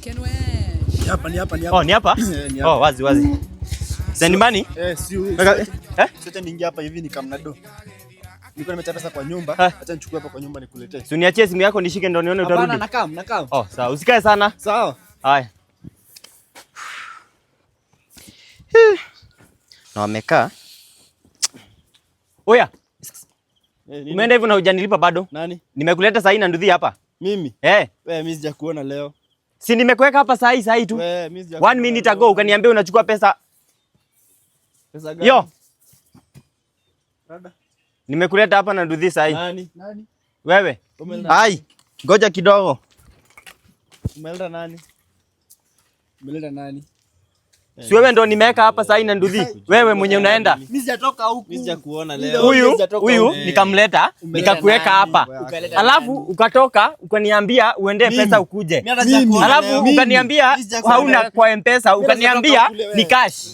Ni hapa. Oh, ni hapa? Oh, wazi. Send money? Sasa niingia hapa hivi nikamnado. Niko nimeacha pesa kwa nyumba, acha nichukue hapa kwa nyumba nikuletee. Si uniachie simu yako nishike ndio nione utarudi. Hapana, nakam. Oh, sawa. Usikae sana. Sawa. Haya. Na wamekaa. Oya. Umeenda hivyo na hujanilipa bado? Nani? Nimekuleta saa hii na nduthi hapa. Mimi? Wewe mimi sijakuona leo. Si nimekuweka hapa saa hii tu. 1 minute ago ukaniambia unachukua pesa. Pesa gani? Yo. Rada. Nimekuleta hapa na nduthi saa hii. Nani? Wewe. Ai, ngoja kidogo. Umeleta nani? Si wewe ndo nimeweka hapa saa hii na nduthi. Wewe mwenye unaenda. Mimi sijatoka huku. Mimi sijakuona leo. Huyu nikamleta, nikakuweka hapa. Alafu ukatoka, ukaniambia uende pesa ukuje. Alafu ukaniambia hauna kwa M-Pesa, ukaniambia ni cash.